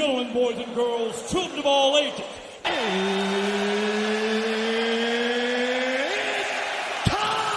gentlemen, boys and girls, children of all ages, it's time!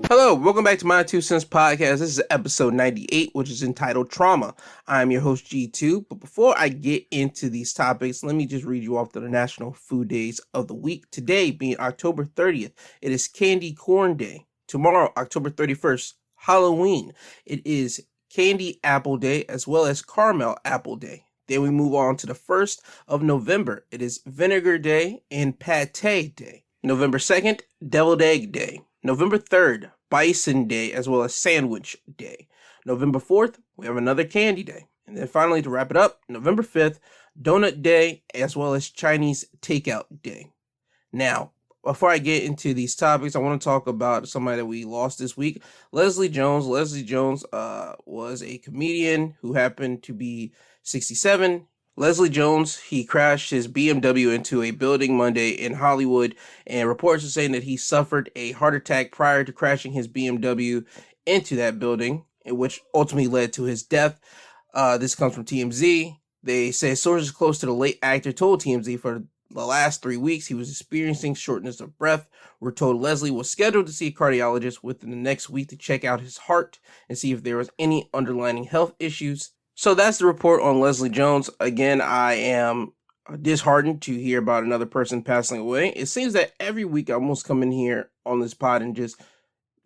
Hello, welcome back to My 2 Cents Podcast. This is episode 98, which is entitled Trauma. I'm your host, G2, but before I get into these topics, let me just read you off the National Food Days of the week. Today, being October 30th, it is Candy Corn Day. Tomorrow, October 31st, Halloween. It is Candy Apple Day, as well as Caramel Apple Day. Then we move on to the 1st of November. It is Vinegar Day and Pate Day. November 2nd, Deviled Egg Day. November 3rd, Bison Day, as well as Sandwich Day. November 4th, we have another Candy Day. And then finally, to wrap it up, November 5th, Donut Day, as well as Chinese Takeout Day. Now, before I get into these topics, I want to talk about somebody that we lost this week, Leslie Jones. Leslie Jones was a comedian who happened to be 67. Leslie Jones, he crashed his BMW into a building Monday in Hollywood, and reports are saying that he suffered a heart attack prior to crashing his BMW into that building, which ultimately led to his death. This comes from TMZ. They say sources close to the late actor told TMZ for the last 3 weeks he was experiencing shortness of breath. We're told Leslie was scheduled to see a cardiologist within the next week to check out his heart and see if there was any underlying health issues. So that's the report on Leslie Jones. Again, I am disheartened to hear about another person passing away. It seems that every week I almost come in here on this pod and just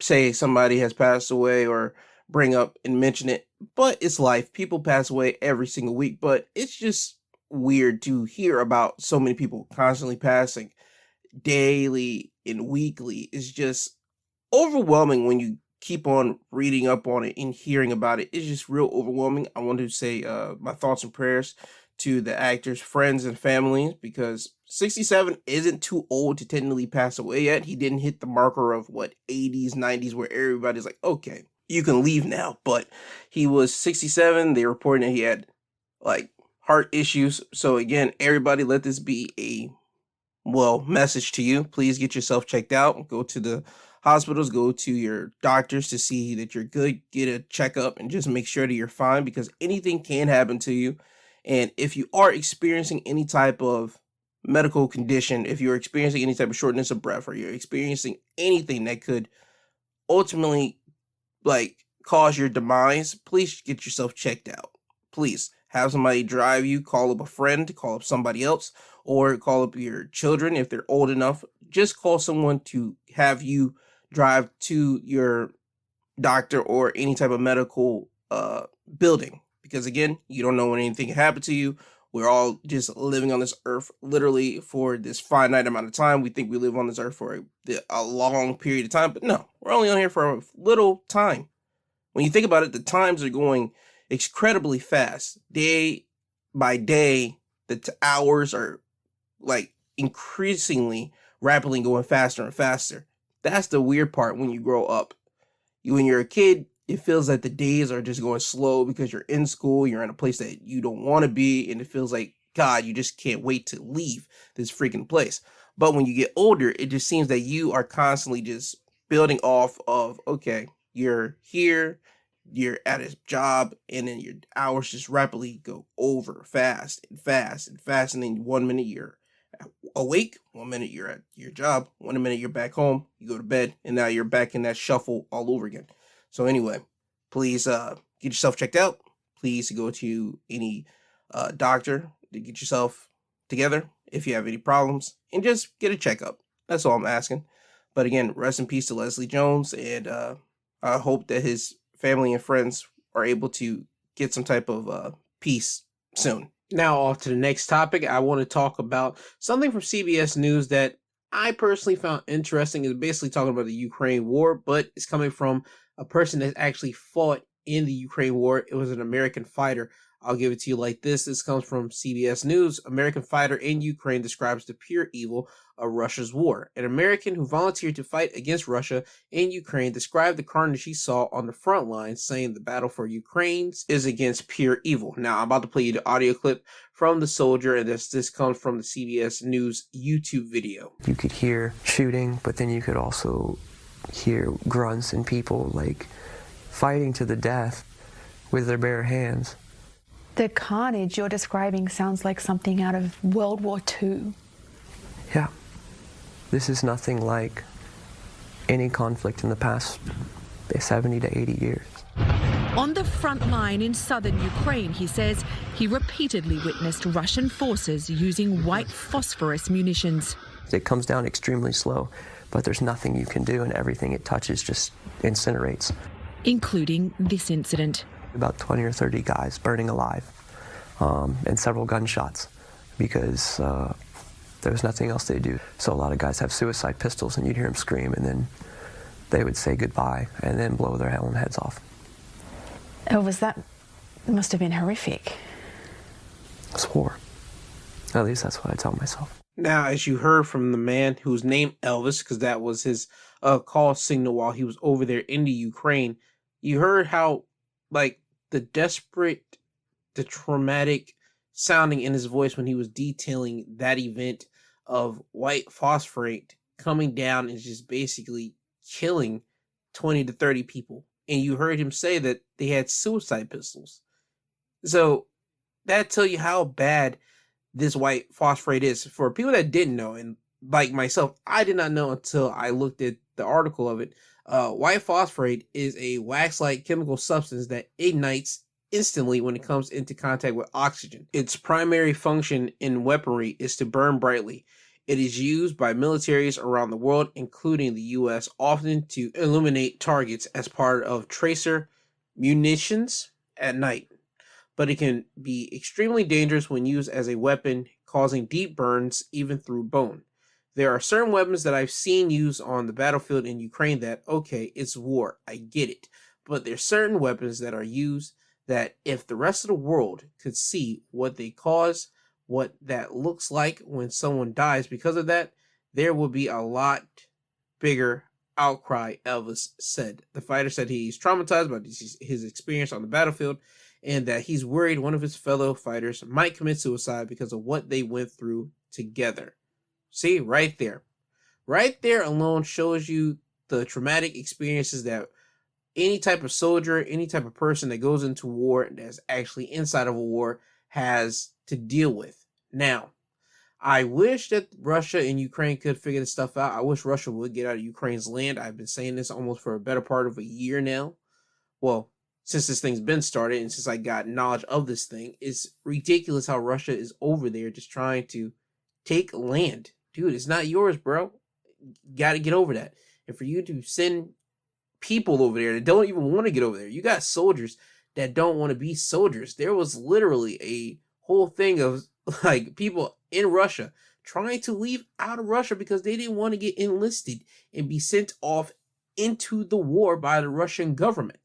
say somebody has passed away or bring up and mention it. But it's life. People pass away every single week. But it's just weird to hear about so many people constantly passing daily and weekly. It's just overwhelming when you keep on reading up on it and hearing about it. It's just real overwhelming. I want to say my thoughts and prayers to the actor's friends and families, because 67 isn't too old to technically pass away yet. He didn't hit the marker of 80s, 90s, where everybody's like, okay, you can leave now. But he was 67. They reported that he had heart issues. So again, everybody, let this be a message to you. Please get yourself checked out. Go to the hospitals, go to your doctors to see that you're good, get a checkup, and just make sure that you're fine, because anything can happen to you. And if you are experiencing any type of medical condition, if you're experiencing any type of shortness of breath, or you're experiencing anything that could ultimately cause your demise, please get yourself checked out. Please have somebody drive you, call up a friend, call up somebody else, or call up your children if they're old enough. Just call someone to have you drive to your doctor or any type of medical building, because again, you don't know when anything can happen to you. We're all just living on this earth literally for this finite amount of time. We think we live on this earth for a long period of time, but no, we're only on here for a little time. When you think about it, the times are going incredibly fast. Day by day, the hours are increasingly rapidly going faster and faster. That's the weird part when you grow up. When you're a kid, it feels like the days are just going slow because you're in school, you're in a place that you don't want to be, and it feels like, God, you just can't wait to leave this freaking place. But when you get older, it just seems that you are constantly just building off of, okay, you're here, you're at a job, and then your hours just rapidly go over fast and fast and fast, and then 1 minute you're awake, 1 minute you're at your job, 1 minute you're back home, you go to bed, and now you're back in that shuffle all over again. So anyway, please get yourself checked out. Please go to any doctor to get yourself together if you have any problems, and just get a checkup. That's all I'm asking. But again, rest in peace to Leslie Jones, and I hope that his family and friends are able to get some type of peace soon. Now off to the next topic. I want to talk about something from CBS News that I personally found interesting. It's basically talking about the Ukraine war, but it's coming from a person that actually fought in the Ukraine war. It was an American fighter. I'll give it to you like this. This comes from CBS News. American fighter in Ukraine describes the pure evil of Russia's war. An American who volunteered to fight against Russia in Ukraine described the carnage he saw on the front lines, saying the battle for Ukraine is against pure evil. Now, I'm about to play you the audio clip from the soldier, and this comes from the CBS News YouTube video. You could hear shooting, but then you could also hear grunts and people like fighting to the death with their bare hands. The carnage you're describing sounds like something out of World War II. Yeah. This is nothing like any conflict in the past 70 to 80 years. On the front line in southern Ukraine, he says he repeatedly witnessed Russian forces using white phosphorus munitions. It comes down extremely slow, but there's nothing you can do, and everything it touches just incinerates. Including this incident. About 20 or 30 guys burning alive, and several gunshots, because there was nothing else they do. So a lot of guys have suicide pistols, and you'd hear them scream, and then they would say goodbye and then blow their own heads off. Oh, must have been horrific. It's war. At least that's what I tell myself. Now, as you heard from the man who's named Elvis, because that was his call signal while he was over there in the Ukraine, you heard how, like, the desperate, the traumatic sounding in his voice when he was detailing that event of white phosphorate coming down and just basically killing 20 to 30 people. And you heard him say that they had suicide pistols. So that tell you how bad this white phosphorate is. For people that didn't know, and like myself, I did not know until I looked at the article of it. White phosphorate is a wax-like chemical substance that ignites instantly when it comes into contact with oxygen. Its primary function in weaponry is to burn brightly. It is used by militaries around the world, including the U.S., often to illuminate targets as part of tracer munitions at night. But it can be extremely dangerous when used as a weapon, causing deep burns even through bone. There are certain weapons that I've seen used on the battlefield in Ukraine that, okay, it's war, I get it. But there's certain weapons that are used that if the rest of the world could see what they cause, what that looks like when someone dies because of that, there will be a lot bigger outcry, Elvis said. The fighter said he's traumatized by his experience on the battlefield and that he's worried one of his fellow fighters might commit suicide because of what they went through together. See, right there. Right there alone shows you the traumatic experiences that any type of soldier, any type of person that goes into war, that's actually inside of a war, has to deal with. Now, I wish that Russia and Ukraine could figure this stuff out. I wish Russia would get out of Ukraine's land. I've been saying this almost for a better part of a year now. Well, since this thing's been started and since I got knowledge of this thing, it's ridiculous how Russia is over there just trying to take land. Dude, it's not yours, bro. You got to get over that. And for you to send people over there that don't even want to get over there, you got soldiers that don't want to be soldiers. There was literally a whole thing of like people in Russia trying to leave out of Russia because they didn't want to get enlisted and be sent off into the war by the Russian government.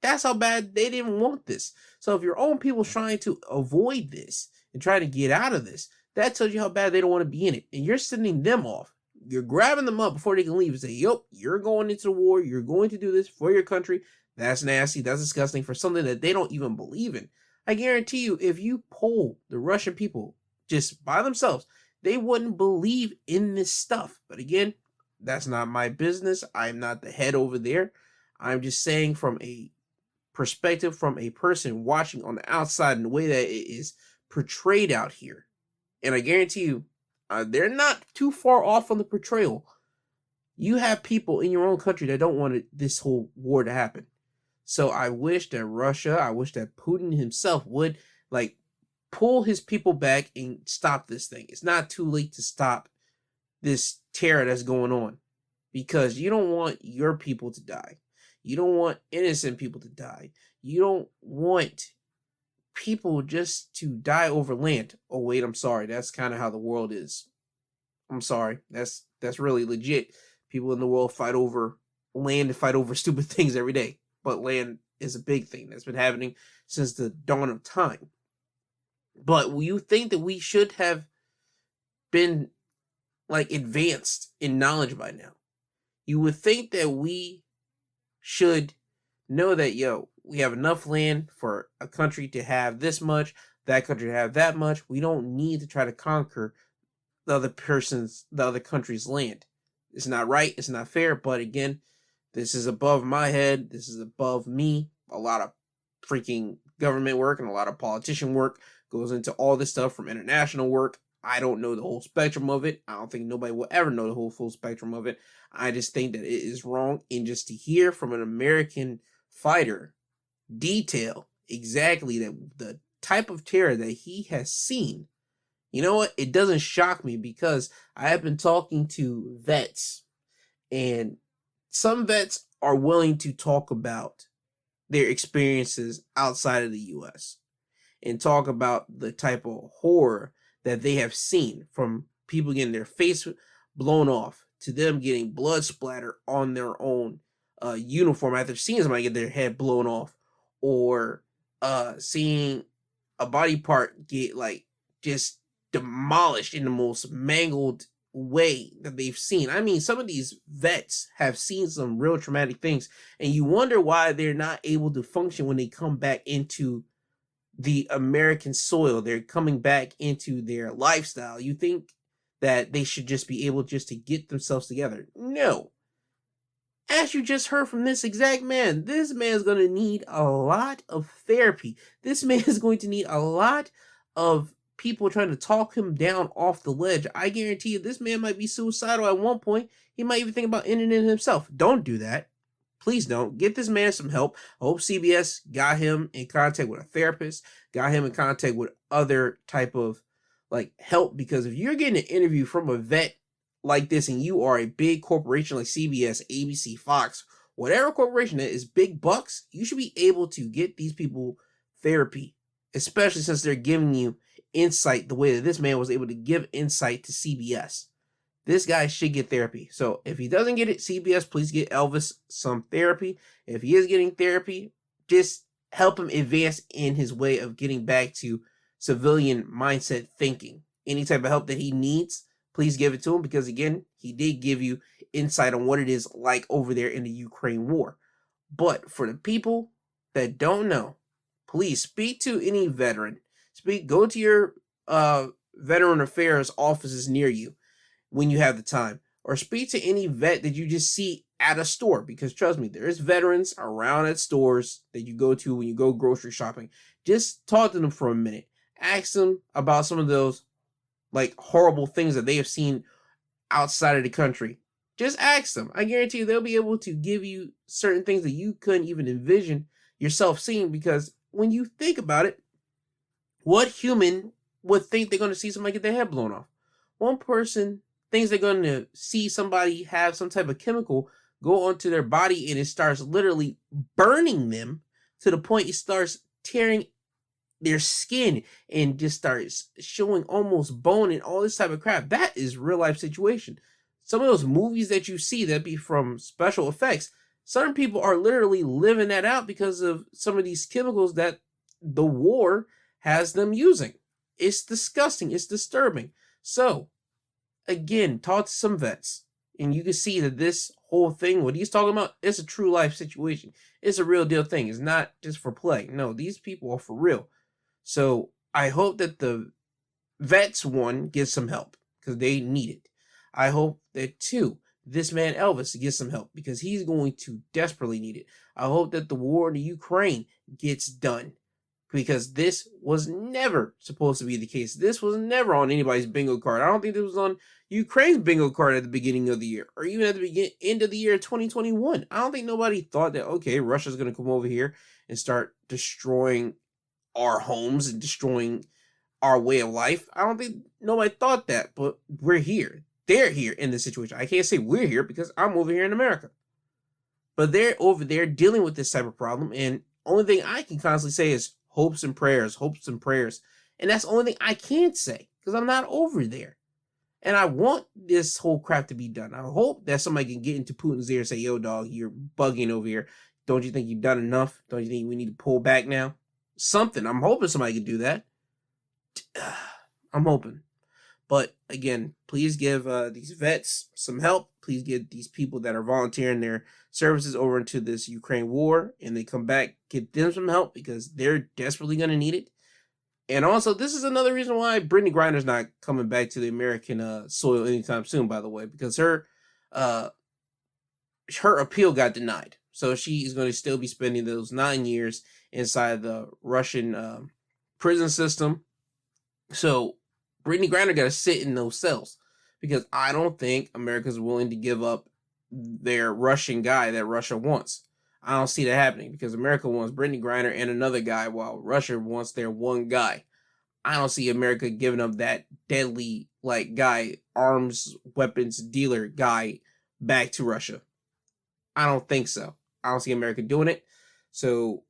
That's how bad they didn't want this. So if your own people's trying to avoid this and try to get out of this, that tells you how bad they don't want to be in it. And you're sending them off. You're grabbing them up before they can leave and say, yup, you're going into the war. You're going to do this for your country. That's nasty. That's disgusting for something that they don't even believe in. I guarantee you, if you poll the Russian people just by themselves, they wouldn't believe in this stuff. But again, that's not my business. I'm not the head over there. I'm just saying from a perspective, from a person watching on the outside and the way that it is portrayed out here. And I guarantee you, they're not too far off from the portrayal. You have people in your own country that don't want this whole war to happen. So I wish that Russia, I wish that Putin himself would like pull his people back and stop this thing. It's not too late to stop this terror that's going on, because you don't want your people to die. You don't want innocent people to die. You don't want people just to die over land. Oh wait, I'm sorry. That's kind of how the world is. I'm sorry. That's really legit. People in the world fight over land and fight over stupid things every day. But land is a big thing that's been happening since the dawn of time. But you think that we should have been like advanced in knowledge by now. You would think that we should know that, we have enough land for a country to have this much, that country to have that much. We don't need to try to conquer the other country's land. It's not right. It's not fair. But again, this is above my head. This is above me. A lot of freaking government work and a lot of politician work goes into all this stuff, from international work. I don't know the whole spectrum of it. I don't think nobody will ever know the whole full spectrum of it. I just think that it is wrong. And just to hear from an American fighter detail exactly the type of terror that he has seen, you know what? It doesn't shock me, because I have been talking to vets, and some vets are willing to talk about their experiences outside of the U.S. and talk about the type of horror that they have seen, from people getting their face blown off to them getting blood splatter on their own uniform after seeing somebody get their head blown off, or seeing a body part get like just demolished in the most mangled way that they've seen. I mean, some of these vets have seen some real traumatic things, and you wonder why they're not able to function when they come back into the American soil. They're coming back into their lifestyle. You think that they should just be able just to get themselves together. No. As you just heard from this exact man, this man is going to need a lot of therapy. This man is going to need a lot of people trying to talk him down off the ledge. I guarantee you this man might be suicidal at one point. He might even think about ending it himself. Don't do that. Please don't. Get this man some help. I hope CBS got him in contact with a therapist, got him in contact with other type of like help, because if you're getting an interview from a vet like this and you are a big corporation like CBS, ABC, Fox, whatever corporation that is big bucks, you should be able to get these people therapy, especially since they're giving you insight the way that this man was able to give insight to CBS. This guy should get therapy. So if he doesn't get it, CBS, please get Elvis some therapy. If he is getting therapy, just help him advance in his way of getting back to civilian mindset thinking. Any type of help that he needs, please give it to him, because again, he did give you insight on what it is like over there in the Ukraine war. But for the people that don't know, please speak to any veteran. Go to your veteran affairs offices near you when you have the time, or speak to any vet that you just see at a store, because trust me, there's veterans around at stores that you go to when you go grocery shopping. Just talk to them for a minute. Ask them about some of those like horrible things that they have seen outside of the country. Just ask them. I guarantee you they'll be able to give you certain things that you couldn't even envision yourself seeing, because when you think about it, what human would think they're going to see somebody get their head blown off? One person thinks they're going to see somebody have some type of chemical go onto their body and it starts literally burning them to the point it starts tearing their skin and just starts showing almost bone and all this type of crap. That is real life situation. Some of those movies that you see that be from special effects, certain people are literally living that out because of some of these chemicals that the war has them using. It's disgusting. It's disturbing. So again, talk to some vets and you can see that this whole thing, what he's talking about, it's a true life situation. It's a real deal thing. It's not just for play. No, these people are for real. So I hope that the vets, one, gets some help because they need it. I hope that, two, this man Elvis gets some help because he's going to desperately need it. I hope that the war in the Ukraine gets done, because this was never supposed to be the case. This was never on anybody's bingo card. I don't think this was on Ukraine's bingo card at the beginning of the year, or even at the end of the year 2021. I don't think nobody thought that, okay, Russia's going to come over here and start destroying our homes and destroying our way of life. I don't think nobody thought that, but we're here. They're here in this situation. I can't say we're here because I'm over here in America. But they're over there dealing with this type of problem, and only thing I can constantly say is hopes and prayers, hopes and prayers. And that's the only thing I can't say because I'm not over there. And I want this whole crap to be done. I hope that somebody can get into Putin's ear and say, yo, dog, you're bugging over here. Don't you think you've done enough? Don't you think we need to pull back now? Something. I'm hoping somebody can do that. I'm hoping. But again, please give these vets some help. Please give these people that are volunteering their services over into this Ukraine war, and they come back, get them some help, because they're desperately going to need it. And also, this is another reason why Brittany Griner's not coming back to the American soil anytime soon, by the way, because her appeal got denied. So she is going to still be spending those 9 years inside the Russian prison system. So Brittany Griner got to sit in those cells, because I don't think America's willing to give up their Russian guy that Russia wants. I don't see that happening, because America wants Brittany Griner and another guy, while Russia wants their one guy. I don't see America giving up that deadly guy, arms, weapons dealer guy back to Russia. I don't think so. I don't see America doing it. So,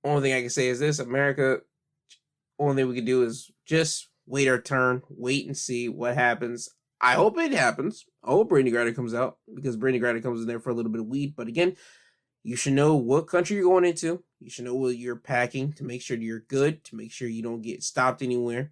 only thing I can say is this: America, only thing we can do is just wait our turn, wait and see what happens. I hope it happens. I hope Brittany Griner comes out, because Brittany Griner comes in there for a little bit of weed. But again, you should know what country you're going into. You should know what you're packing to make sure you're good, to make sure you don't get stopped anywhere.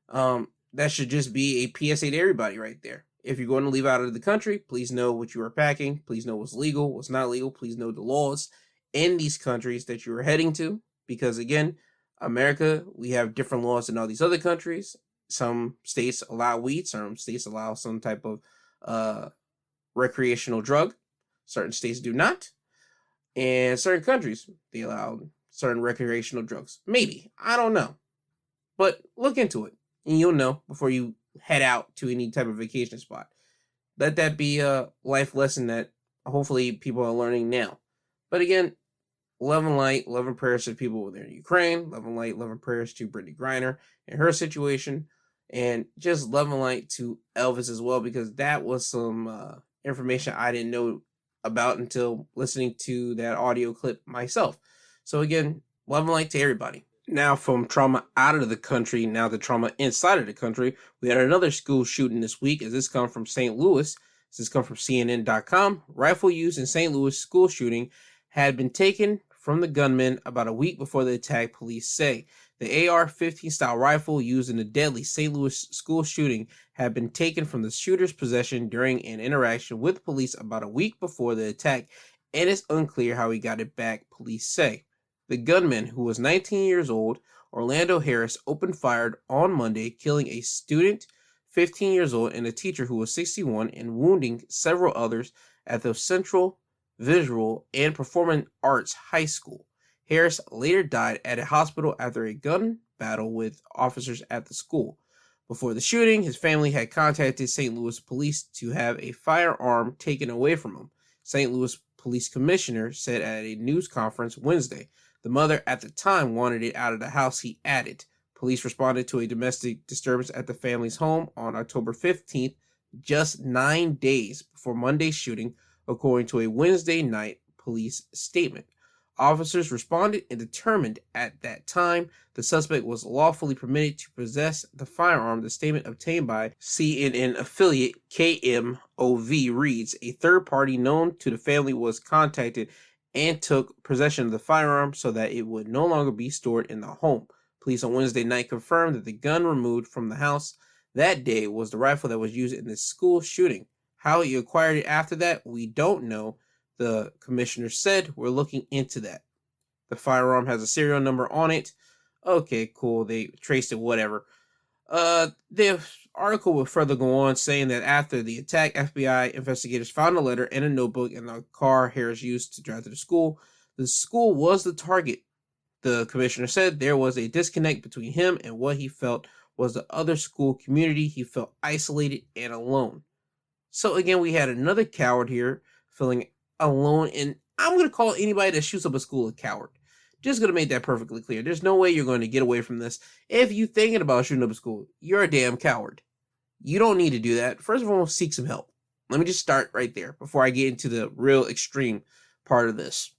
That should just be a PSA to everybody right there. If you're going to leave out of the country, please know what you are packing. Please know what's legal, what's not legal. Please know the laws in these countries that you are heading to. Because again, America, we have different laws than all these other countries. Some states allow weed. Some states allow some type of recreational drug. Certain states do not. And certain countries, they allow certain recreational drugs. Maybe. I don't know. But look into it, and you'll know before you head out to any type of vacation spot. Let that be a life lesson that hopefully people are learning now. But again, love and light, love and prayers to people over there in Ukraine. Love and light, love and prayers to Brittany Griner and her situation. And just love and light to Elvis as well, because that was some information I didn't know about until listening to that audio clip myself. So again, love and light to everybody. Now, from trauma out of the country, now the trauma inside of the country, we had another school shooting this week, as this comes from St. Louis. This comes from CNN.com. Rifle used in St. Louis school shooting had been taken from the gunman about a week before the attack, police say. The AR-15 style rifle used in the deadly St. Louis school shooting had been taken from the shooter's possession during an interaction with police about a week before the attack, and it's unclear how he got it back, police say. The gunman, who was 19 years old, Orlando Harris, opened fire on Monday, killing a student, 15 years old, and a teacher who was 61, and wounding several others at the Central Visual and Performing Arts High School. Harris later died at a hospital after a gun battle with officers at the school. Before the shooting, his family had contacted St. Louis police to have a firearm taken away from him, St. Louis Police Commissioner said at a news conference Wednesday. The mother at the time wanted it out of the house, he added. Police responded to a domestic disturbance at the family's home on October 15th, just 9 days before Monday's shooting, according to a Wednesday night police statement. Officers responded and determined at that time the suspect was lawfully permitted to possess the firearm. The statement obtained by CNN affiliate KMOV reads, a third party known to the family was contacted and took possession of the firearm so that it would no longer be stored in the home. Police on Wednesday night confirmed that the gun removed from the house that day was the rifle that was used in the school shooting. How he acquired it after that, we don't know. The commissioner said, we're looking into that. The firearm has a serial number on it. Okay, cool. They traced it, whatever. The article will further go on, saying that after the attack, FBI investigators found a letter and a notebook in the car Harris used to drive to the school. The school was the target. The commissioner said there was a disconnect between him and what he felt was the other school community. He felt isolated and alone. So again, we had another coward here feeling alone, and I'm going to call anybody that shoots up a school a coward. Just going to make that perfectly clear. There's no way you're going to get away from this. If you're thinking about shooting up a school, you're a damn coward. You don't need to do that. First of all, seek some help. Let me just start right there before I get into the real extreme part of this.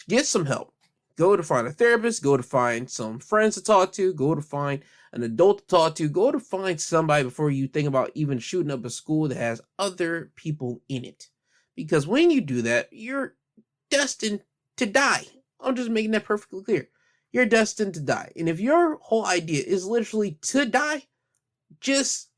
Get some help. Go to find a therapist. Go to find some friends to talk to. Go to find an adult to talk to. Go to find somebody before you think about even shooting up a school that has other people in it. Because when you do that, you're destined to die. I'm just making that perfectly clear. You're destined to die. And if your whole idea is literally to die,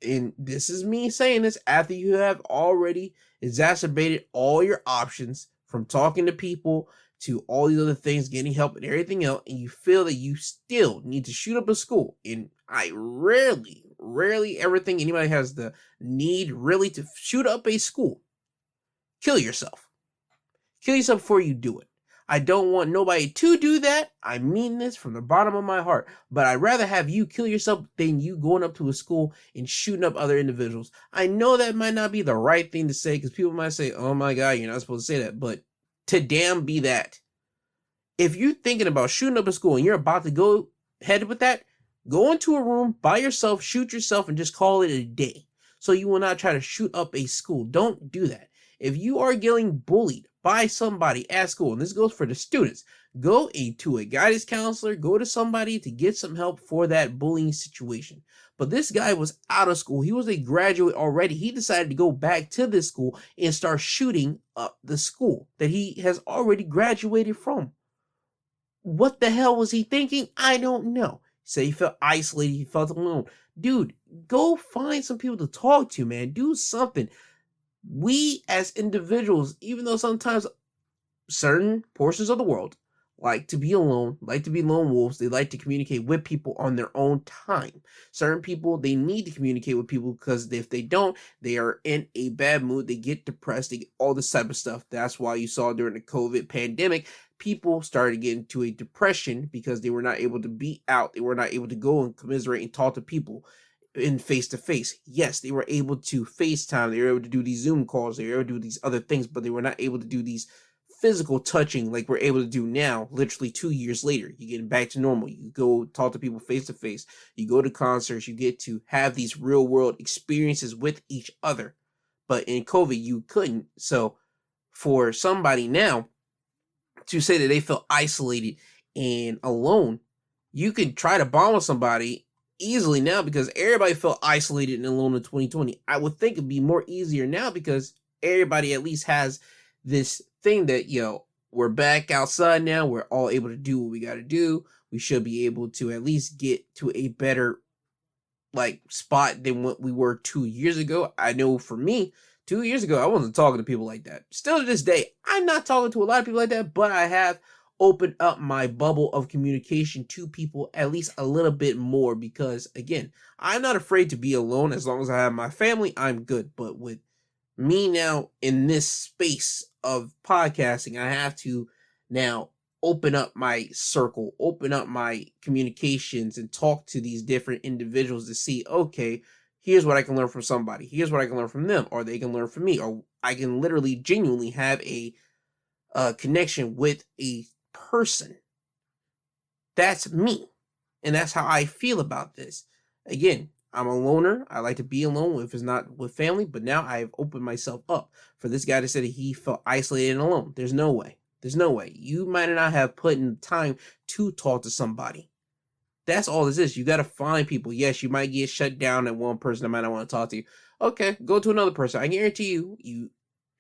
and this is me saying this after you have already exacerbated all your options from talking to people to all these other things, getting help and everything else, and you feel that you still need to shoot up a school. And I rarely ever think anybody has the need really to shoot up a school. Kill yourself. Kill yourself before you do it. I don't want nobody to do that. I mean this from the bottom of my heart. But I'd rather have you kill yourself than you going up to a school and shooting up other individuals. I know that might not be the right thing to say, because people might say, oh my God, you're not supposed to say that. But to damn be that. If you're thinking about shooting up a school and you're about to go ahead with that, go into a room by yourself, shoot yourself, and just call it a day. So you will not try to shoot up a school. Don't do that. If you are getting bullied by somebody at school, and this goes for the students, go to a guidance counselor, go to somebody to get some help for that bullying situation. But this guy was out of school. He was a graduate already. He decided to go back to this school and start shooting up the school that he has already graduated from. What the hell was he thinking? I don't know. He said he felt isolated. He felt alone. Dude, go find some people to talk to, man. Do something. We as individuals, even though sometimes certain portions of the world like to be alone, like to be lone wolves, they like to communicate with people on their own time. Certain people, they need to communicate with people because if they don't, they are in a bad mood. They get depressed. They get all this type of stuff. That's why you saw during the COVID pandemic, people started getting into a depression because they were not able to be out. They were not able to go and commiserate and talk to people in face-to-face. Yes, they were able to FaceTime. They were able to do these Zoom calls. They were able to do these other things, but they were not able to do these physical touching like we're able to do now, literally 2 years later. You're getting back to normal. You go talk to people face-to-face. You go to concerts. You get to have these real-world experiences with each other. But in COVID, you couldn't. So for somebody now to say that they feel isolated and alone, you can try to bond with somebody easily now because everybody felt isolated and alone in 2020. I would think it'd be more easier now because everybody at least has this thing that, we're back outside now. We're all able to do what we got to do. We should be able to at least get to a better spot than what we were 2 years ago. I know for me, 2 years ago, I wasn't talking to people like that. Still to this day, I'm not talking to a lot of people like that, but I have opened up my bubble of communication to people at least a little bit more because, again, I'm not afraid to be alone. As long as I have my family, I'm good. But with me now in this space of podcasting, I have to now open up my circle, open up my communications, and talk to these different individuals to see, okay, here's what I can learn from somebody. Here's what I can learn from them, or they can learn from me, or I can literally genuinely have a connection with a person. That's me. And that's how I feel about this. Again, I'm a loner. I like to be alone if it's not with family, but now I have opened myself up for this guy to say that he felt isolated and alone. There's no way. There's no way. You might not have put in time to talk to somebody. That's all this is. You got to find people. Yes, you might get shut down at one person that might not want to talk to you. Okay, go to another person. I guarantee you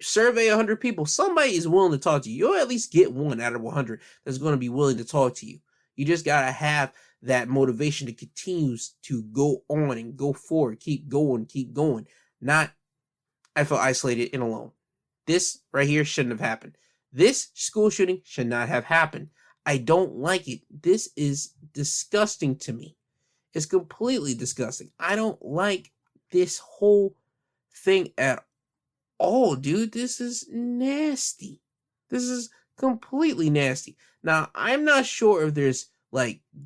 survey 100 people. Somebody is willing to talk to you. You'll at least get one out of 100 that's going to be willing to talk to you. You just got to have that motivation to continue to go on and go forward. Keep going. Not, I feel isolated and alone. This right here shouldn't have happened. This school shooting should not have happened. I don't like it. This is disgusting to me. It's completely disgusting. I don't like this whole thing at all, dude. This is nasty. This is completely nasty. Now, I'm not sure if there's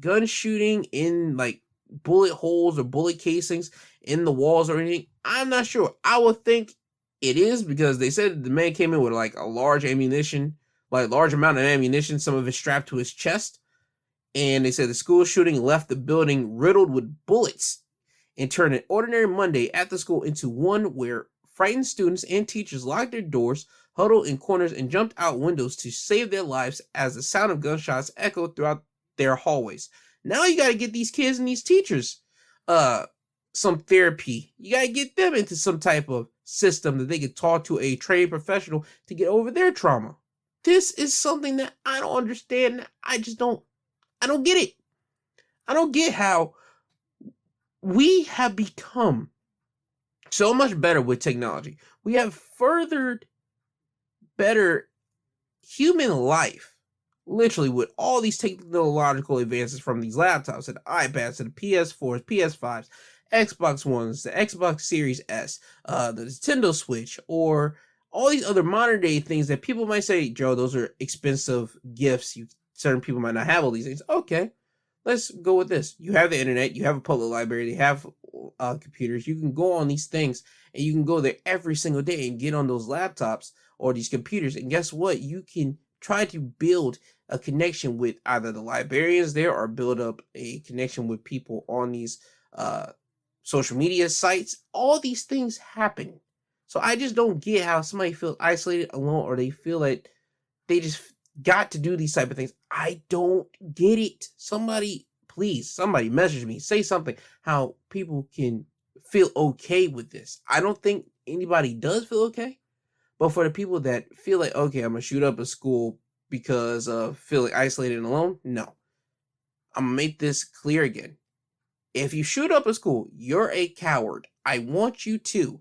gun shooting in bullet holes or bullet casings in the walls or anything. I'm not sure. I would think it is because they said the man came in with a large amount of ammunition, some of it strapped to his chest. And they said the school shooting left the building riddled with bullets and turned an ordinary Monday at the school into one where frightened students and teachers locked their doors, huddled in corners, and jumped out windows to save their lives as the sound of gunshots echoed throughout their hallways. Now you got to get these kids and these teachers some therapy. You got to get them into some type of system that they can talk to a trained professional to get over their trauma. this is something that I don't understand. I don't get it. I don't get how we have become so much better with technology. We have furthered better human life, literally, with all these technological advances, from these laptops to the iPads to the PS4s, PS5s, Xbox Ones, the Xbox Series S, the Nintendo Switch, or all these other modern day things that people might say, Joe, those are expensive gifts. Certain people might not have all these things. Okay, let's go with this. You have the internet, you have a public library, they have computers. You can go on these things and you can go there every single day and get on those laptops or these computers. And guess what? You can try to build a connection with either the librarians there or build up a connection with people on these social media sites. All these things happen. So I just don't get how somebody feels isolated, alone, or they feel like they just got to do these type of things. I don't get it. Somebody, please, somebody message me, say something, how people can feel okay with this. I don't think anybody does feel okay. But for the people that feel like, okay, I'm going to shoot up a school because of feeling isolated and alone, no. I'm going to make this clear again. If you shoot up a school, you're a coward. I want you to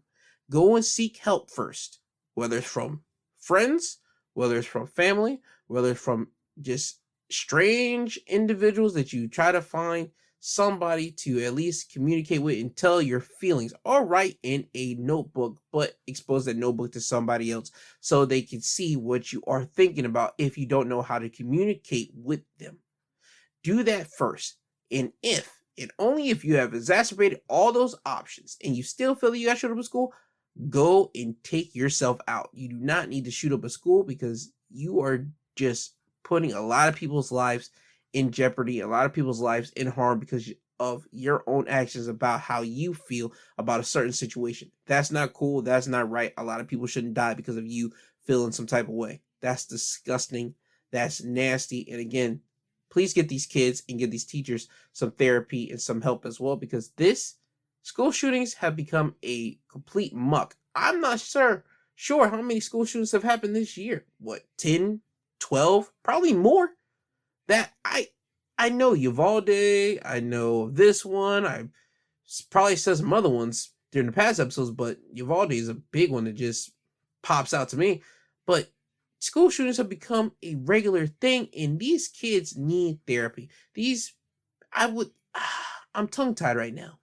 go and seek help first, whether it's from friends, whether it's from family, whether it's from just strange individuals that you try to find somebody to at least communicate with and tell your feelings, or write in a notebook, but expose that notebook to somebody else so they can see what you are thinking about if you don't know how to communicate with them. Do that first. And if, and only if, you have exacerbated all those options and you still feel that you got to shoot up a school, go and take yourself out. You do not need to shoot up a school, because you are just putting a lot of people's lives in jeopardy, a lot of people's lives in harm, because of your own actions about how you feel about a certain situation. That's not cool. That's not right. A lot of people shouldn't die because of you feeling some type of way. That's disgusting. That's nasty. And again, please get these kids and get these teachers some therapy and some help as well, because school shootings have become a complete muck. I'm not sure how many school shootings have happened this year. What, 10, 12, probably more. That I know Uvalde, I know this one, I probably said some other ones during the past episodes, but Uvalde is a big one that just pops out to me. But school shootings have become a regular thing, and these kids need therapy. I'm tongue-tied right now.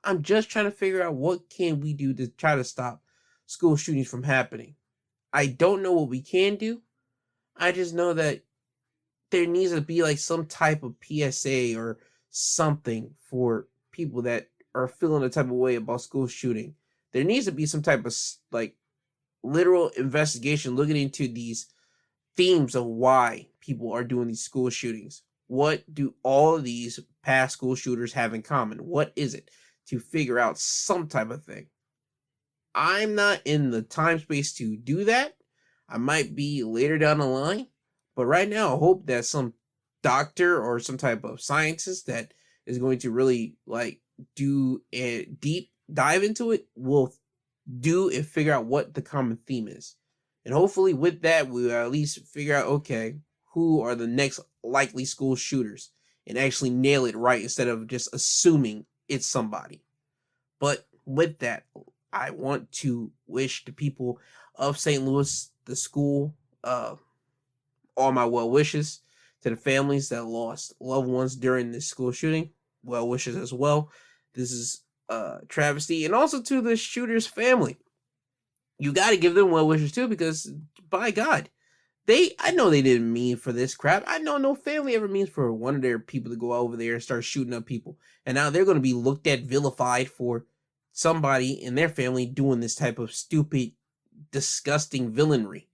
I'm just trying to figure out what can we do to try to stop school shootings from happening. I don't know what we can do. I just know that there needs to be like some type of PSA or something for people that are feeling a type of way about school shooting. There needs to be some type of like literal investigation looking into these themes of why people are doing these school shootings. What do all of these past school shooters have in common? What is it? To figure out some type of thing. I'm not in the time space to do that. I might be later down the line, but right now I hope that some doctor or some type of scientist that is going to really like do a deep dive into it will do and figure out what the common theme is. And hopefully with that, we'll at least figure out, okay, who are the next likely school shooters and actually nail it right instead of just assuming it's somebody. But with that, I want to wish the people of St. Louis, the school, all my well wishes. To the families that lost loved ones during this school shooting, well wishes as well. This is travesty. And also to the shooter's family. You got to give them well wishes too, because by God, I know they didn't mean for this crap. I know no family ever means for one of their people to go over there and start shooting up people. And now they're going to be looked at, vilified for somebody in their family doing this type of stupid, disgusting villainry.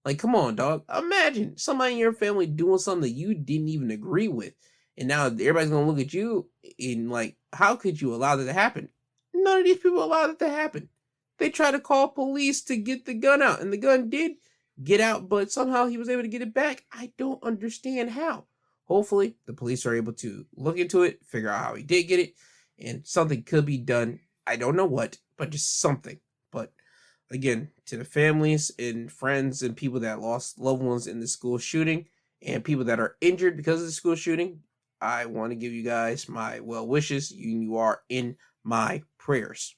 Like, come on, dog. Imagine somebody in your family doing something that you didn't even agree with. And now everybody's going to look at you and like, how could you allow that to happen? None of these people allowed it to happen. They tried to call police to get the gun out, and the gun did get out, but somehow he was able to get it back. I don't understand how. Hopefully, the police are able to look into it, figure out how he did get it, and something could be done. I don't know what, but just something. But Again, to the families and friends and people that lost loved ones in the school shooting and people that are injured because of the school shooting, I want to give you guys my well wishes. You are in my prayers.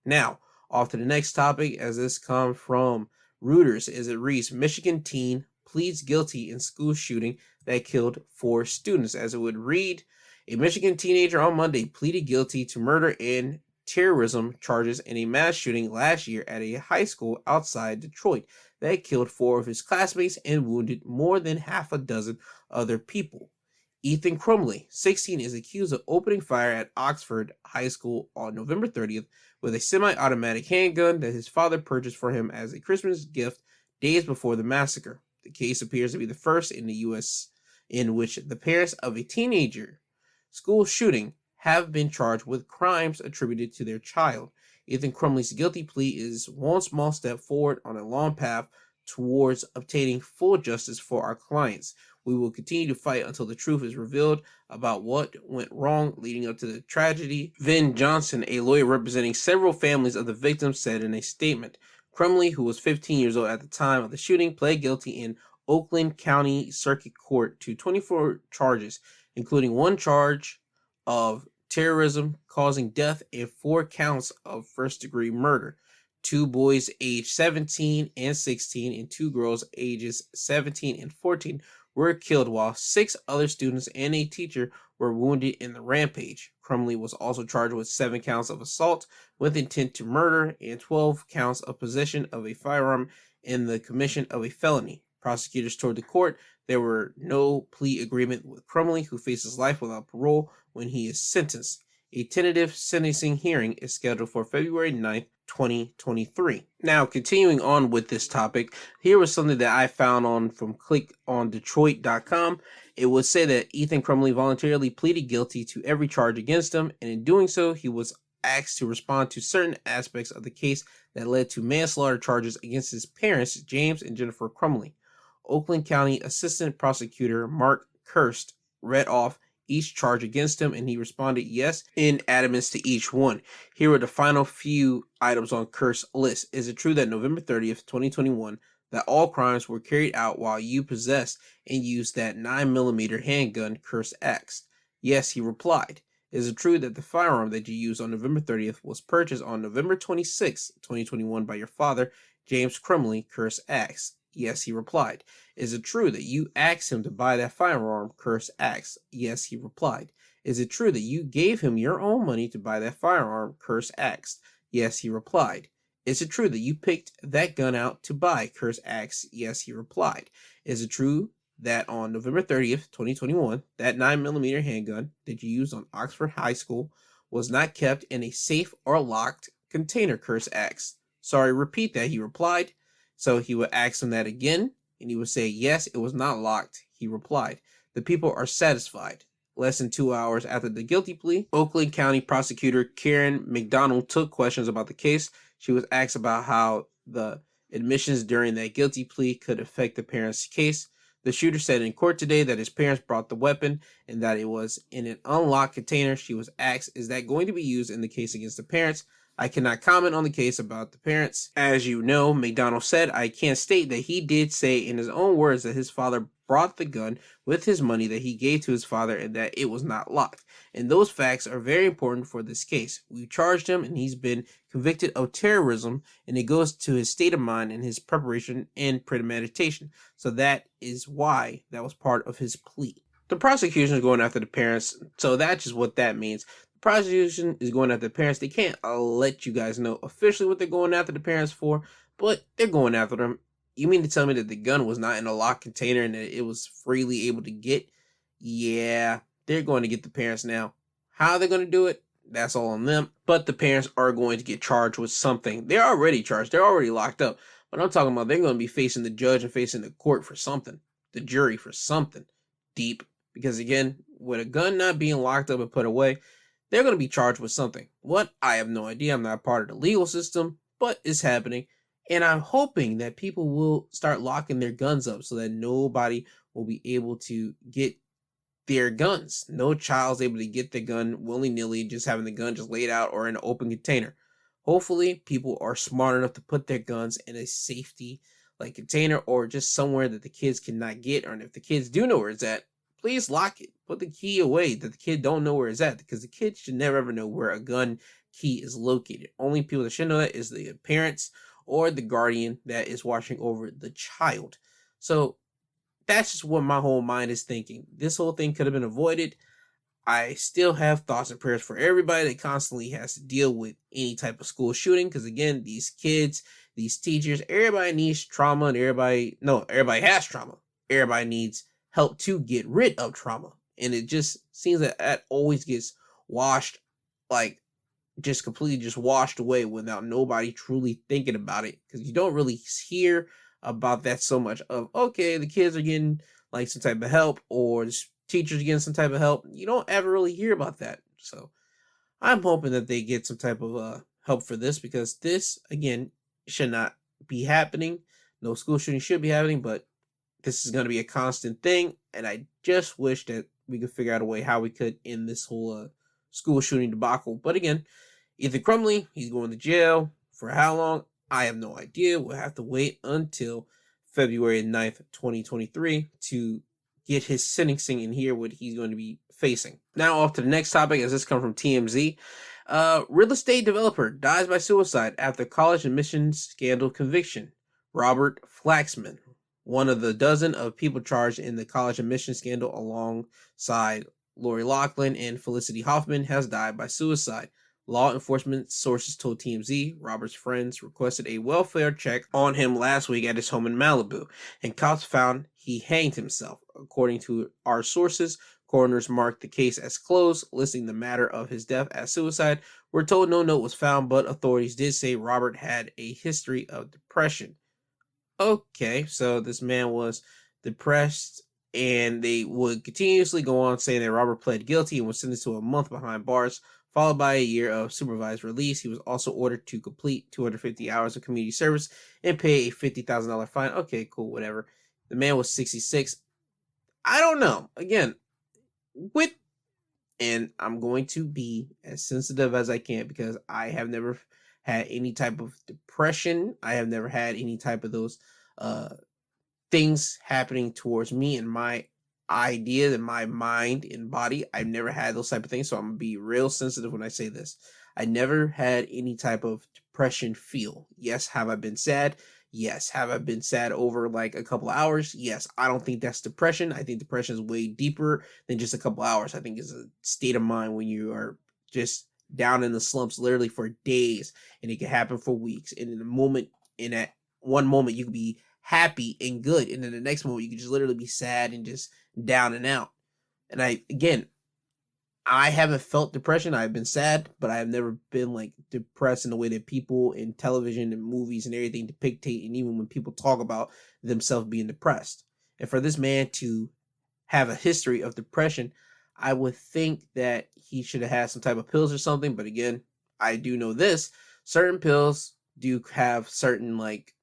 Now, off to the next topic, as this comes from Reuters, as it reads, Michigan teen pleads guilty in school shooting that killed 4 students. As it would read, a Michigan teenager on Monday pleaded guilty to murder and terrorism charges in a mass shooting last year at a high school outside Detroit that killed 4 of his classmates and wounded more than half a dozen other people. Ethan Crumbley, 16, is accused of opening fire at Oxford High School on November 30th with a semi-automatic handgun that his father purchased for him as a Christmas gift days before the massacre. The case appears to be the first in the U.S. in which the parents of a teenager school shooting have been charged with crimes attributed to their child. Ethan Crumbley's guilty plea is one small step forward on a long path towards obtaining full justice for our clients. We will continue to fight until the truth is revealed about what went wrong leading up to the tragedy. Vin Johnson, a lawyer representing several families of the victims, said in a statement. Crumbley, who was 15 years old at the time of the shooting, pled guilty in Oakland County Circuit Court to 24 charges, including 1 charge of terrorism causing death and 4 counts of first-degree murder. 2 boys aged 17 and 16 and 2 girls ages 17 and 14 were killed, while 6 other students and a teacher were wounded in the rampage. Crumbley was also charged with 7 counts of assault with intent to murder and 12 counts of possession of a firearm in the commission of a felony. Prosecutors told the court there were no plea agreement with Crumbley, who faces life without parole when he is sentenced. A tentative sentencing hearing is scheduled for February 9th, 2023. Now, continuing on with this topic, here was something that I found from clickondetroit.com. It would say that Ethan Crumbley voluntarily pleaded guilty to every charge against him, and in doing so, he was asked to respond to certain aspects of the case that led to manslaughter charges against his parents, James and Jennifer Crumbley. Oakland County Assistant Prosecutor Mark Kirst read off each charge against him, and he responded yes in adamance to each one. Here are the final few items on Kirst's list. Is it true that November 30th, 2021, that all crimes were carried out while you possessed and used that 9mm handgun? Kirst asked. Yes, he replied. Is it true that the firearm that you used on November 30th was purchased on November 26, 2021 by your father, James Crumbley? Kirst asked. Yes, he replied. Is it true that you asked him to buy that firearm? Kirst asked. Yes, he replied. Is it true that you gave him your own money to buy that firearm? Kirst asked. Yes, he replied. Is it true that you picked that gun out to buy? Kirst asked. Yes, he replied. Is it true that on November 30th, 2021, that 9mm handgun that you used on Oxford High School was not kept in a safe or locked container? Kirst asked. Sorry, repeat that, he replied. So he would ask him that again, and he would say, yes, it was not locked. He replied. The people are satisfied. Less than 2 hours after the guilty plea, Oakland County Prosecutor Karen McDonald took questions about the case. She was asked about how the admissions during that guilty plea could affect the parents' case. The shooter said in court today that his parents brought the weapon and that it was in an unlocked container. She was asked, is that going to be used in the case against the parents? I cannot comment on the case about the parents. As you know, McDonald said, I can't state that he did say in his own words that his father brought the gun with his money that he gave to his father and that it was not locked. And those facts are very important for this case. We charged him and he's been convicted of terrorism, and it goes to his state of mind and his preparation and premeditation. So that is why that was part of his plea. The prosecution is going after the parents, so that's just what that means. Prosecution is going after the parents. They can't let you guys know officially what they're going after the parents for, but they're going after them. You mean to tell me that the gun was not in a locked container and that it was freely able to get? Yeah, they're going to get the parents now. How they're going to do it, that's all on them. But the parents are going to get charged with something. They're already charged. They're already locked up. But I'm talking about they're going to be facing the judge and facing the court for something. The jury for something deep. Because again, with a gun not being locked up and put away, they're going to be charged with something. What? I have no idea. I'm not part of the legal system, but it's happening. And I'm hoping that people will start locking their guns up so that nobody will be able to get their guns. No child's able to get their gun willy-nilly, just having the gun just laid out or in an open container. Hopefully, people are smart enough to put their guns in a safety like container or just somewhere that the kids cannot get. Or if the kids do know where it's at, please lock it. Put the key away that the kid don't know where it's at, because the kid should never ever know where a gun key is located. Only people that should know that is the parents or the guardian that is watching over the child. So that's just what my whole mind is thinking. This whole thing could have been avoided. I still have thoughts and prayers for everybody that constantly has to deal with any type of school shooting. Because again, these kids, these teachers, everybody needs trauma, and everybody has trauma. Everybody needs help to get rid of trauma. And it just seems that always gets washed, like just completely just washed away without nobody truly thinking about it. Because you don't really hear about that so much of, okay, the kids are getting like some type of help, or teachers getting some type of help. You don't ever really hear about that. So I'm hoping that they get some type of help for this, because this, again, should not be happening. No school shooting should be happening, but this is going to be a constant thing. And I just wish that we could figure out a way how we could end this whole school shooting debacle. But again, Ethan Crumbley, he's going to jail. For how long? I have no idea. We'll have to wait until February 9th, 2023 to get his sentencing and hear what he's going to be facing. Now off to the next topic, as this comes from TMZ. Real estate developer dies by suicide after college admissions scandal conviction. Robert Flaxman, one of the dozen of people charged in the college admissions scandal alongside Lori Loughlin and Felicity Huffman, has died by suicide. Law enforcement sources told TMZ Robert's friends requested a welfare check on him last week at his home in Malibu, and cops found he hanged himself. According to our sources, coroners marked the case as closed, listing the matter of his death as suicide. We're told no note was found, but authorities did say Robert had a history of depression. Okay, so this man was depressed, and they would continuously go on saying that Robert pled guilty and was sentenced to a month behind bars, followed by a year of supervised release. He was also ordered to complete 250 hours of community service and pay a $50,000 fine. Okay, cool, whatever. The man was 66. I don't know. Again, and I'm going to be as sensitive as I can, because I have never had any type of depression. I have never had any type of those things happening towards me and my ideas and my mind and body. I've never had those type of things, so I'm gonna be real sensitive when I say this. I never had any type of depression feel. Yes, have I been sad? Yes. Have I been sad over like a couple hours? Yes. I don't think that's depression. I think depression is way deeper than just a couple hours. I think it's a state of mind when you are just down in the slumps literally for days, and it can happen for weeks. And in that one moment, you can be happy and good, and then the next moment you can just literally be sad and just down and out. And I haven't felt depression. I've been sad, but I have never been like depressed in the way that people in television and movies and everything depictate, and even when people talk about themselves being depressed. And for this man to have a history of depression, I would think that he should have had some type of pills or something. But again, I do know this: certain pills do have certain like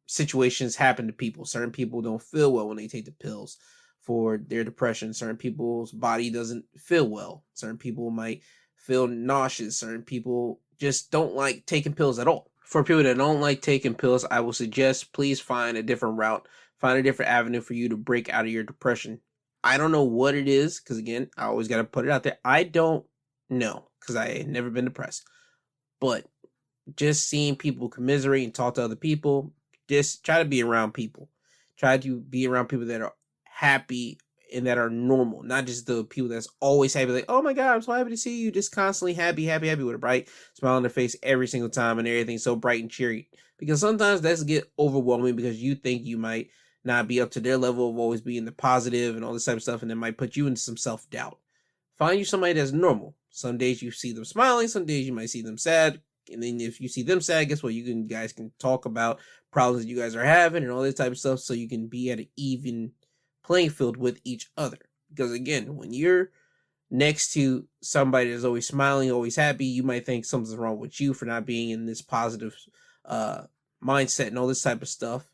situations happen to people. Certain people don't feel well when they take the pills for their depression. Certain people's body doesn't feel well. Certain people might feel nauseous. Certain people just don't like taking pills at all. For people that don't like taking pills, I will suggest please find a different route, find a different avenue for you to break out of your depression. I don't know what it is, because again, I always got to put it out there. I don't know, because I ain't never been depressed. But just seeing people commiserate and talk to other people, just try to be around people. Try to be around people that are happy and that are normal, not just the people that's always happy, like, oh my God, I'm so happy to see you, just constantly happy with a bright smile on their face every single time, and everything so bright and cheery. Because sometimes that's get overwhelming, because you think you might not be up to their level of always being the positive and all this type of stuff, and it might put you into some self-doubt. Find you somebody that's normal. Some days you see them smiling, some days you might see them sad, and then if you see them sad, guess what? You guys can talk about problems that you guys are having and all this type of stuff, so you can be at an even playing field with each other. Because again, when you're next to somebody that's always smiling, always happy, you might think something's wrong with you for not being in this positive mindset and all this type of stuff.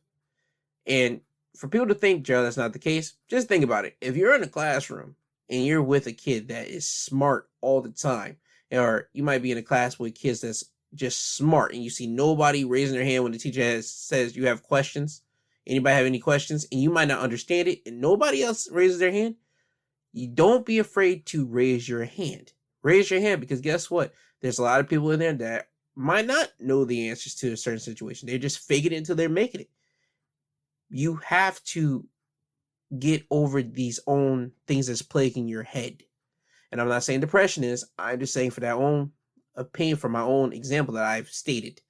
And for people to think, Gerald, that's not the case, just think about it. If you're in a classroom and you're with a kid that is smart all the time, or you might be in a class with kids that's just smart, and you see nobody raising their hand when the teacher says you have questions, anybody have any questions, and you might not understand it, and nobody else raises their hand, you don't be afraid to raise your hand. Raise your hand, because guess what? There's a lot of people in there that might not know the answers to a certain situation. They're just faking it until they're making it. You have to get over these own things that's plaguing your head. And I'm not saying depression is, I'm just saying for that own opinion, for my own example that I've stated,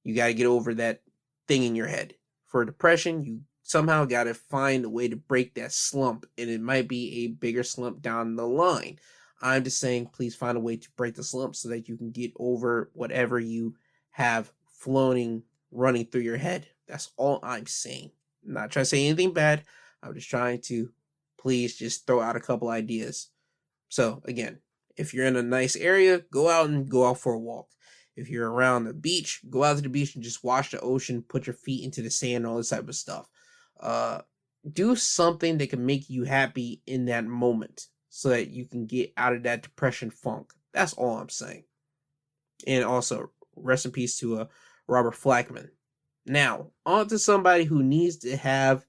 you got to get over that thing in your head. For depression, you somehow got to find a way to break that slump, and it might be a bigger slump down the line. I'm just saying, please find a way to break the slump so that you can get over whatever you have floating, running through your head. That's all I'm saying. I'm not trying to say anything bad. I'm just trying to please just throw out a couple ideas. So again, if you're in a nice area, go out for a walk. If you're around the beach, go out to the beach and just watch the ocean, put your feet into the sand, all this type of stuff. Do something that can make you happy in that moment so that you can get out of that depression funk. That's all I'm saying. And also, rest in peace to Robert Flackman. Now, on to somebody who needs to have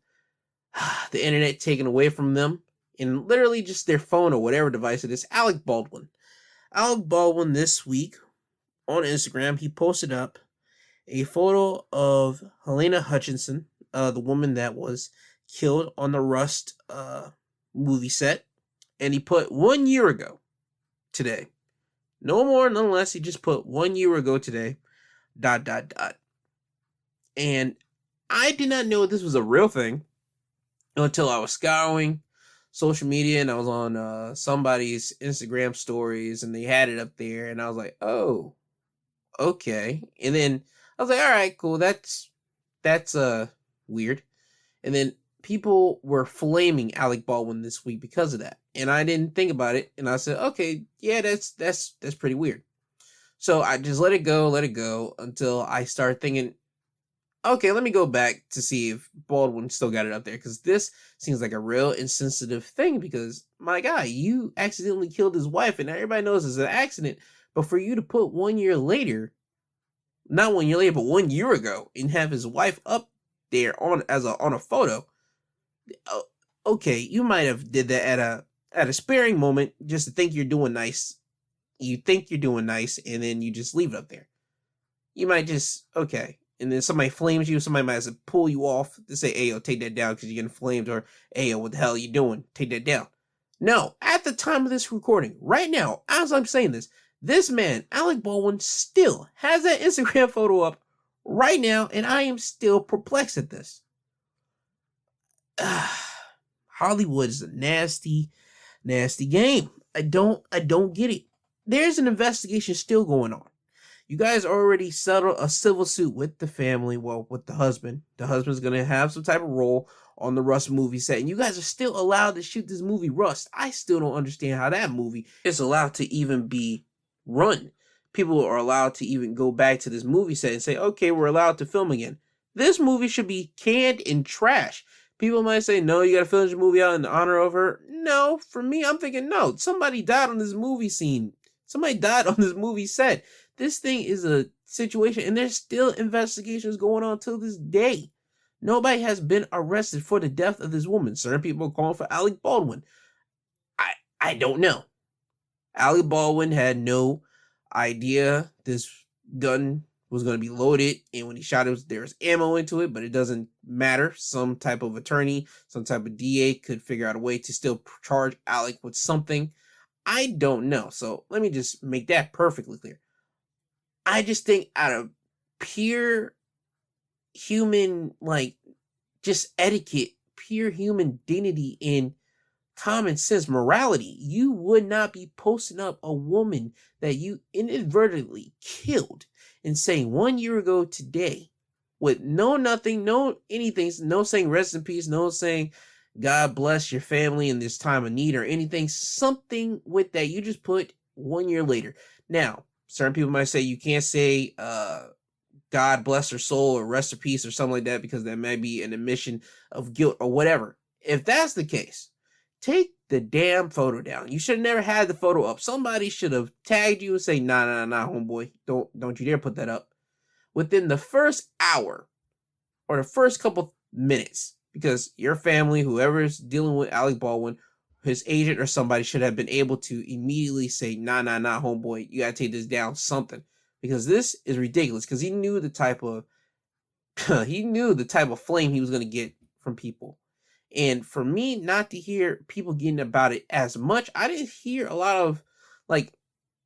the internet taken away from them, and literally just their phone or whatever device it is. Alec Baldwin. Alec Baldwin this week on Instagram, he posted up a photo of Helena Hutchinson, the woman that was killed on the Rust movie set. And he put 1 year ago today. No more, none less. He just put 1 year ago today, ... And I did not know this was a real thing until I was scouring social media, and I was on somebody's Instagram stories, and they had it up there, and I was like, oh, okay. And then I was like, all right, cool, that's weird. And then people were flaming Alec Baldwin this week because of that, and I didn't think about it, and I said, okay, yeah, that's pretty weird. So I just let it go until I started thinking, okay, let me go back to see if Baldwin still got it up there, because this seems like a real insensitive thing, because, my guy, you accidentally killed his wife, and everybody knows it's an accident, but for you to put 1 year later, not 1 year later, but 1 year ago, and have his wife up there on a photo, okay, you might have did that at a sparing moment, just to think you're doing nice. You think you're doing nice, and then you just leave it up there. You might just, okay. And then somebody flames you, somebody might have to pull you off to say, hey, yo, take that down because you're getting flamed, or, hey, yo, what the hell are you doing? Take that down. No, at the time of this recording, right now, as I'm saying this man, Alec Baldwin, still has that Instagram photo up right now, and I am still perplexed at this. Hollywood is a nasty, nasty game. I don't get it. There's an investigation still going on. You guys already settled a civil suit with the family, well, with the husband. The husband's going to have some type of role on the Rust movie set, and you guys are still allowed to shoot this movie Rust. I still don't understand how that movie is allowed to even be run. People are allowed to even go back to this movie set and say, okay, we're allowed to film again. This movie should be canned in trash. People might say, no, you got to finish the movie out in honor of her. No, for me, I'm thinking, no, somebody died on this movie scene. Somebody died on this movie set. This thing is a situation, and there's still investigations going on till this day. Nobody has been arrested for the death of this woman. Certain people are calling for Alec Baldwin. I don't know. Alec Baldwin had no idea this gun was going to be loaded, and when he shot it, there was ammo into it, but it doesn't matter. Some type of attorney, some type of DA could figure out a way to still charge Alec with something. I don't know. So let me just make that perfectly clear. I just think out of pure human, just etiquette, pure human dignity and common sense morality, you would not be posting up a woman that you inadvertently killed and saying 1 year ago today with no nothing, no anything, no saying rest in peace, no saying God bless your family in this time of need or anything, something with that. You just put 1 year later. Now, certain people might say you can't say God bless her soul or rest in peace or something like that because that might be an admission of guilt or whatever. If that's the case, take the damn photo down. You should have never had the photo up. Somebody should have tagged you and say, nah, homeboy. Don't you dare put that up. Within the first hour or the first couple minutes, because your family, whoever is dealing with Alec Baldwin, his agent or somebody should have been able to immediately say, nah, homeboy, you gotta take this down, something. Because this is ridiculous, because he knew the type of flame he was gonna get from people. And for me not to hear people getting about it as much, I didn't hear a lot of like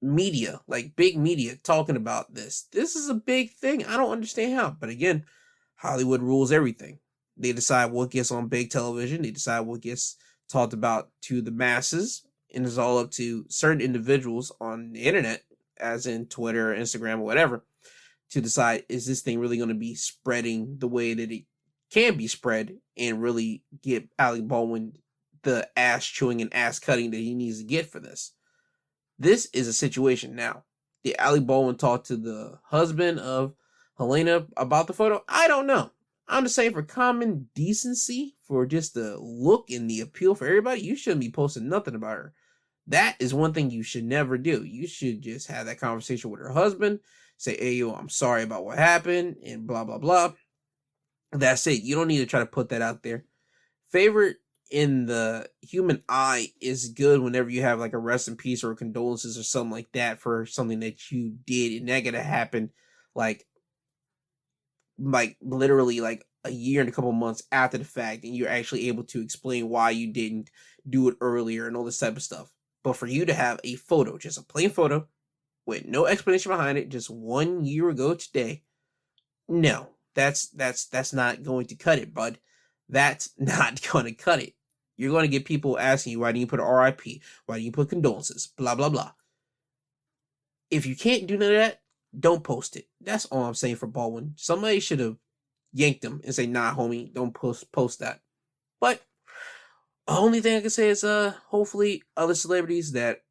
media, like big media talking about this. This is a big thing. I don't understand how. But again, Hollywood rules everything. They decide what gets on big television. They decide what gets talked about to the masses. And it's all up to certain individuals on the internet, as in Twitter, Instagram, or whatever, to decide, is this thing really going to be spreading the way that it can be spread and really get Alec Baldwin the ass chewing and ass cutting that he needs to get for this. This is a situation now. Did Alec Baldwin talk to the husband of Helena about the photo? I don't know. I'm just saying, for common decency, for just the look and the appeal for everybody, you shouldn't be posting nothing about her. That is one thing you should never do. You should just have that conversation with her husband. Say, hey, yo, I'm sorry about what happened, and blah, blah, blah. That's it. You don't need to try to put that out there. Favorite in the human eye is good whenever you have like a rest in peace or condolences or something like that for something that you did, and that gonna happen like literally like a year and a couple months after the fact, and you're actually able to explain why you didn't do it earlier and all this type of stuff. But for you to have a photo, just a plain photo with no explanation behind it, just 1 year ago today, no, that's not going to cut it, bud. That's not going to cut it. You're going to get people asking you, why didn't you put R.I.P? Why didn't you put condolences? Blah, blah, blah. If you can't do none of that, don't post it. That's all I'm saying for Baldwin. Somebody should have yanked him and say, nah, homie, don't post that. But the only thing I can say is hopefully other celebrities that,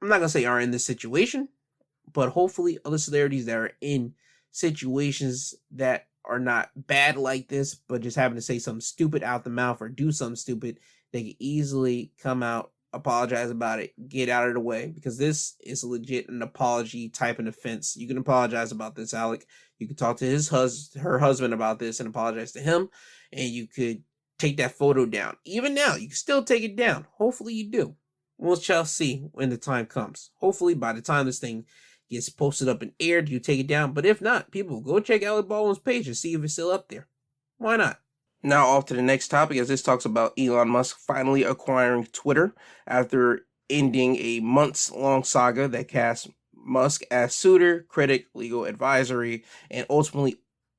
I'm not going to say are in this situation, but hopefully other celebrities that are in situations that are not bad like this, but just having to say something stupid out the mouth or do something stupid, they can easily come out, apologize about it, get out of the way, because this is legit an apology type of offense. You can apologize about this, Alec. You can talk to her husband about this and apologize to him, and you could take that photo down. Even now, you can still take it down. Hopefully you do. We shall see when the time comes. Hopefully by the time this thing gets posted up and aired, you take it down. But if not, people, go check Alec Baldwin's page and see if it's still up there. Why not? Now off to the next topic, as this talks about Elon Musk finally acquiring Twitter after ending a months-long saga that cast Musk as suitor, critic, legal advisory, and ultimately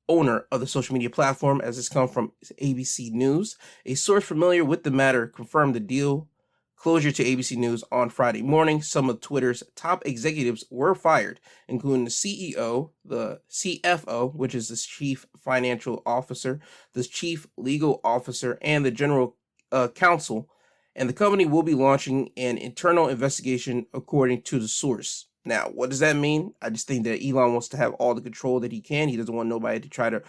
owner of the social media platform, as this comes from ABC News. A source familiar with the matter confirmed the deal closure to ABC News on Friday morning. Some of Twitter's top executives were fired, including the CEO, the CFO, which is the chief financial officer, the chief legal officer, and the general counsel. And the company will be launching an internal investigation, according to the source. Now, what does that mean? I just think that Elon wants to have all the control that he can. He doesn't want nobody to try to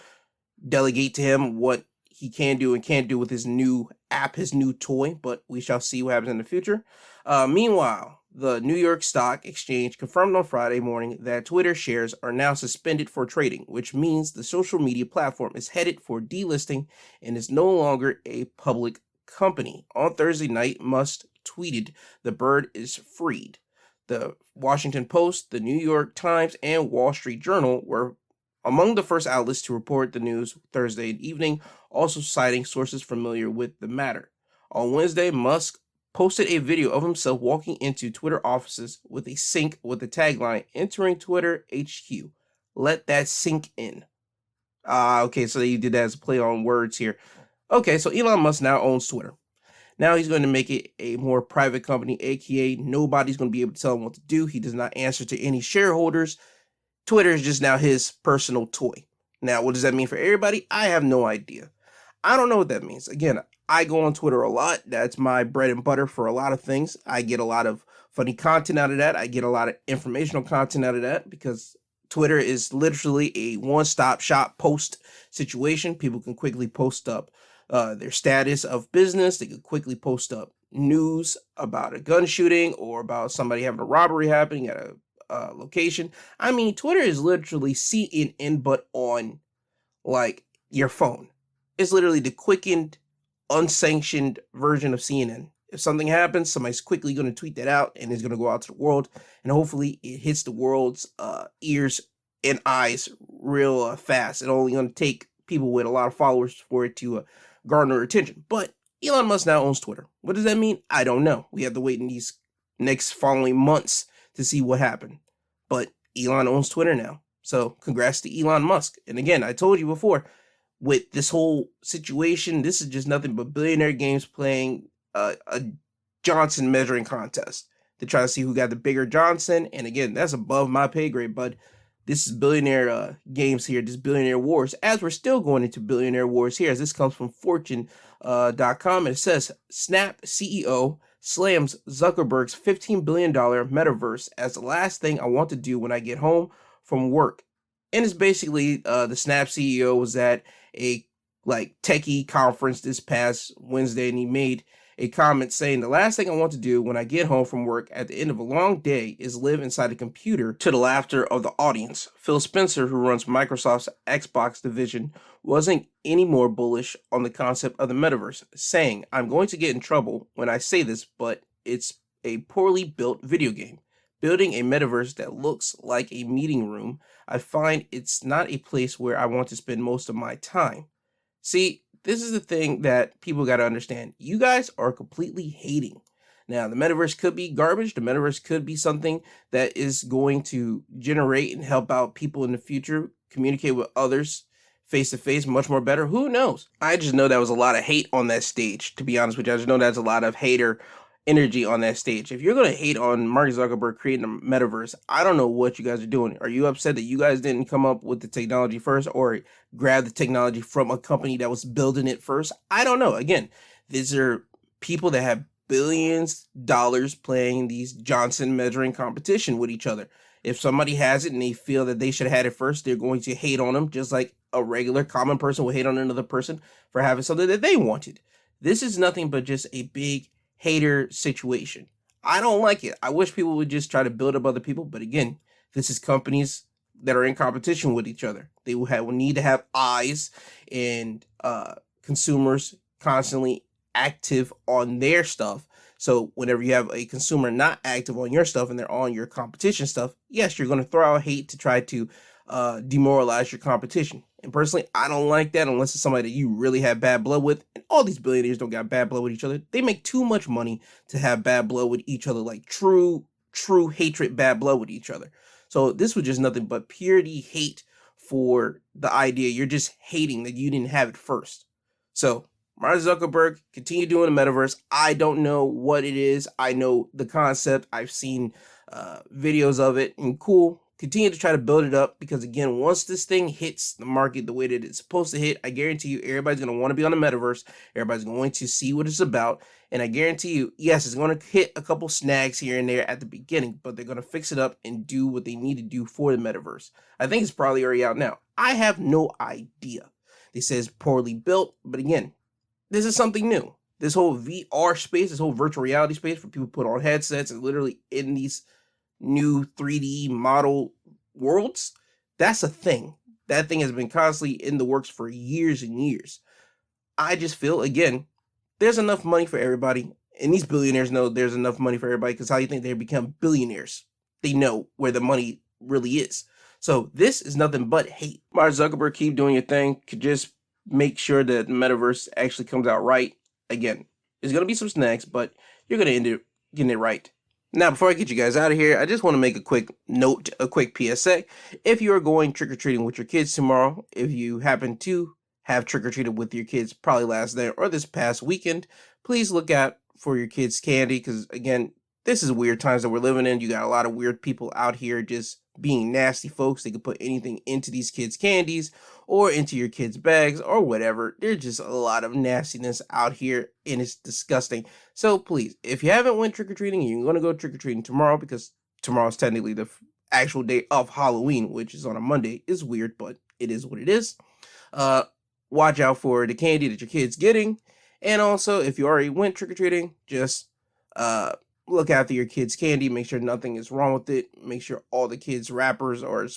delegate to him what he can do and can't do with his new app, his new toy, but we shall see what happens in the future. Meanwhile, the New York Stock Exchange confirmed on Friday morning that Twitter shares are now suspended for trading, which means the social media platform is headed for delisting and is no longer a public company. On Thursday night, Musk tweeted, "The bird is freed." The Washington Post, the New York Times, and Wall Street Journal were among the first outlets to report the news Thursday evening, also citing sources familiar with the matter. On Wednesday, Musk posted a video of himself walking into Twitter offices with a sink with the tagline, "Entering Twitter HQ. Let that sink in." Okay, so you did that as a play on words here. Okay, so Elon Musk now owns Twitter. Now he's going to make it a more private company, aka nobody's going to be able to tell him what to do. He does not answer to any shareholders. Twitter is just now his personal toy. Now, what does that mean for everybody? I have no idea. I don't know what that means. Again, I go on Twitter a lot. That's my bread and butter for a lot of things. I get a lot of funny content out of that. I get a lot of informational content out of that because Twitter is literally a one-stop shop post situation. People can quickly post up their status of business. They can quickly post up news about a gun shooting or about somebody having a robbery happening at a location. I mean, Twitter is literally CNN, but on like your phone. It's literally the quickened, unsanctioned version of CNN. If something happens, somebody's quickly going to tweet that out and it's going to go out to the world. And hopefully it hits the world's ears and eyes real fast. It's only going to take people with a lot of followers for it to garner attention. But Elon Musk now owns Twitter. What does that mean? I don't know. We have to wait in these next following months to see what happened. But Elon owns Twitter now. So congrats to Elon Musk. And again, I told you before, with this whole situation, this is just nothing but billionaire games playing a Johnson measuring contest to try to see who got the bigger Johnson. And again, that's above my pay grade, but this is billionaire games here, this billionaire wars, as we're still going into billionaire wars here, as this comes from Fortune.com. And it says, Snap CEO slams Zuckerberg's $15 billion metaverse as the last thing I want to do when I get home from work. And it's basically the Snap CEO was at a techie conference this past Wednesday, and he made a comment saying, the last thing I want to do when I get home from work at the end of a long day is live inside a computer, to the laughter of the audience. Phil Spencer, who runs Microsoft's Xbox division, wasn't any more bullish on the concept of the metaverse, saying, I'm going to get in trouble when I say this, but it's a poorly built video game. Building a metaverse that looks like a meeting room, I find it's not a place where I want to spend most of my time. See, this is the thing that people got to understand. You guys are completely hating. Now, the metaverse could be garbage. The metaverse could be something that is going to generate and help out people in the future, communicate with others face to face much more better. Who knows? I just know there was a lot of hate on that stage, to be honest with you. I just know there's a lot of hater energy on that stage. If you're going to hate on Mark Zuckerberg creating a metaverse, I don't know what you guys are doing. Are you upset that you guys didn't come up with the technology first, or grab the technology from a company that was building it first? I don't know. Again, these are people that have billions of dollars playing these Johnson measuring competition with each other. If somebody has it and they feel that they should have had it first, they're going to hate on them, just like a regular common person will hate on another person for having something that they wanted. This is nothing but just a big hater situation. I don't like it. I wish people would just try to build up other people. But again, this is companies that are in competition with each other. They will need to have eyes and consumers constantly active on their stuff. So whenever you have a consumer not active on your stuff and they're on your competition stuff, yes, you're going to throw out hate to try to demoralize your competition. And personally, I don't like that unless it's somebody that you really have bad blood with. And all these billionaires don't got bad blood with each other. They make too much money to have bad blood with each other, like true hatred, bad blood with each other. So this was just nothing but purity hate for the idea. You're just hating that you didn't have it first. So Mark Zuckerberg, continue doing the metaverse. I don't know what it is. I know the concept. I've seen videos of it, and cool. Continue to try to build it up, because again, once this thing hits the market the way that it's supposed to hit, I guarantee you everybody's going to want to be on the metaverse. Everybody's going to see what it's about. And I guarantee you, yes, it's going to hit a couple snags here and there at the beginning, but they're going to fix it up and do what they need to do for the metaverse. I think it's probably already out now. I have no idea. They say it's poorly built, but again, this is something new. This whole VR space, this whole virtual reality space for people to put on headsets and literally in these new 3D model worlds, that's a thing. That thing has been constantly in the works for years and years. I just feel, again, there's enough money for everybody. And these billionaires know there's enough money for everybody, because how do you think they become billionaires? They know where the money really is. So this is nothing but hate. Mark Zuckerberg, keep doing your thing. Could just make sure that the metaverse actually comes out right. Again, there's going to be some snags, but you're going to end up getting it right. Now, before I get you guys out of here, I just want to make a quick note, a quick PSA. If you are going trick-or-treating with your kids tomorrow, if you happen to have trick-or-treated with your kids probably last night or this past weekend, please look out for your kids' candy, because, again, this is weird times that we're living in. You got a lot of weird people out here just being nasty folks. They could put anything into these kids' candies or into your kids' bags or whatever. There's just a lot of nastiness out here, and it's disgusting. So please, if you haven't went trick-or-treating, you're going to go trick-or-treating tomorrow, because tomorrow's technically the actual day of Halloween, which is on a Monday. It's weird, but it is what it is. Watch out for the candy that your kid's getting. And also, if you already went trick-or-treating, just look after your kids' candy. Make sure nothing is wrong with it. Make sure all the kids' wrappers are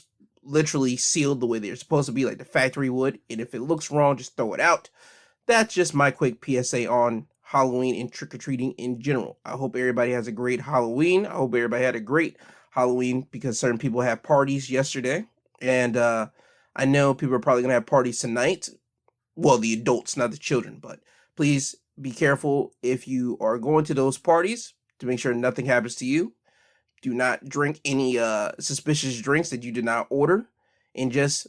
literally sealed the way they're supposed to be, like the factory would. And if it looks wrong, just throw it out. That's just my quick PSA on Halloween and trick-or-treating in general. I hope everybody has a great Halloween. I hope everybody had a great Halloween, because certain people had parties yesterday. And I know people are probably going to have parties tonight. Well, the adults, not the children. But please be careful if you are going to those parties to make sure nothing happens to you. Do not drink any suspicious drinks that you did not order. And just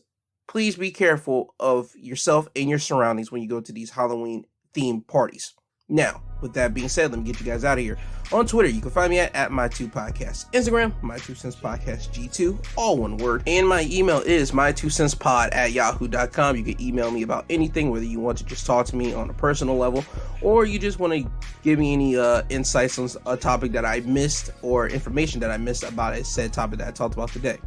please be careful of yourself and your surroundings when you go to these Halloween-themed parties. Now, with that being said, let me get you guys out of here. On Twitter, you can find me at My2Podcast. Instagram, My2CentsPodcast G2, all one word. And my email is my2centspod@yahoo.com. You can email me about anything, whether you want to just talk to me on a personal level, or you just want to give me any insights on a topic that I missed, or information that I missed about a said topic that I talked about today.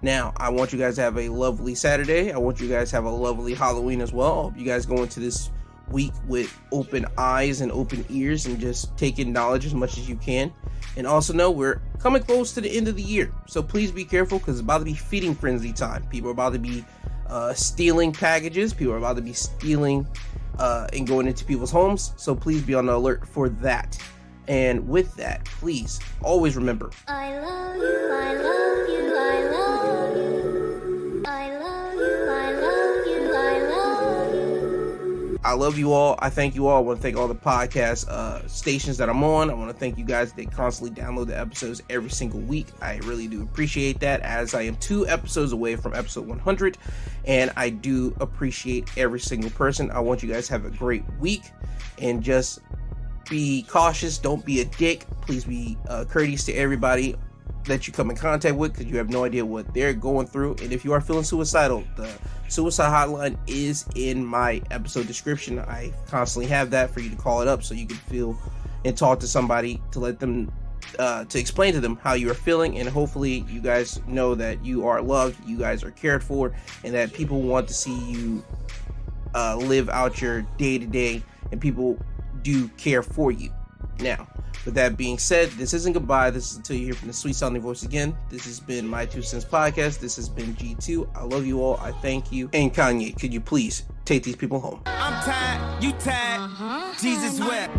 Now, I want you guys to have a lovely Saturday. I want you guys to have a lovely Halloween as well. I hope you guys go into this week with open eyes and open ears and just take in knowledge as much as you can. And also know we're coming close to the end of the year, so please be careful, because it's about to be feeding frenzy time. People are about to be stealing packages. People are about to be stealing and going into people's homes, so please be on the alert for that. And with that, please always remember, I love you, I love you, I love you. I love you, I love you, I love you. I love you all. I thank you all. I want to thank all the podcast stations that I'm on. I want to thank you guys that constantly download the episodes every single week. I really do appreciate that, as I am 2 episodes away from episode 100, and I do appreciate every single person. I want you guys to have a great week, and just be cautious. Don't be a dick. Please be courteous to everybody that you come in contact with, because you have no idea what they're going through. And if you are feeling suicidal, the suicide hotline is in my episode description. I constantly have that for you to call it up, so you can feel and talk to somebody to let them to explain to them how you are feeling. And hopefully you guys know that you are loved, you guys are cared for, and that people want to see you live out your day-to-day, and people do care for you. Now, with that being said, this isn't goodbye. This is until you hear from the sweet sounding voice again. This has been My 2 Cents Podcast. This has been G2. I love you all. I thank you. And Kanye, could you please take these people home? I'm tired, you tired, Jesus wept.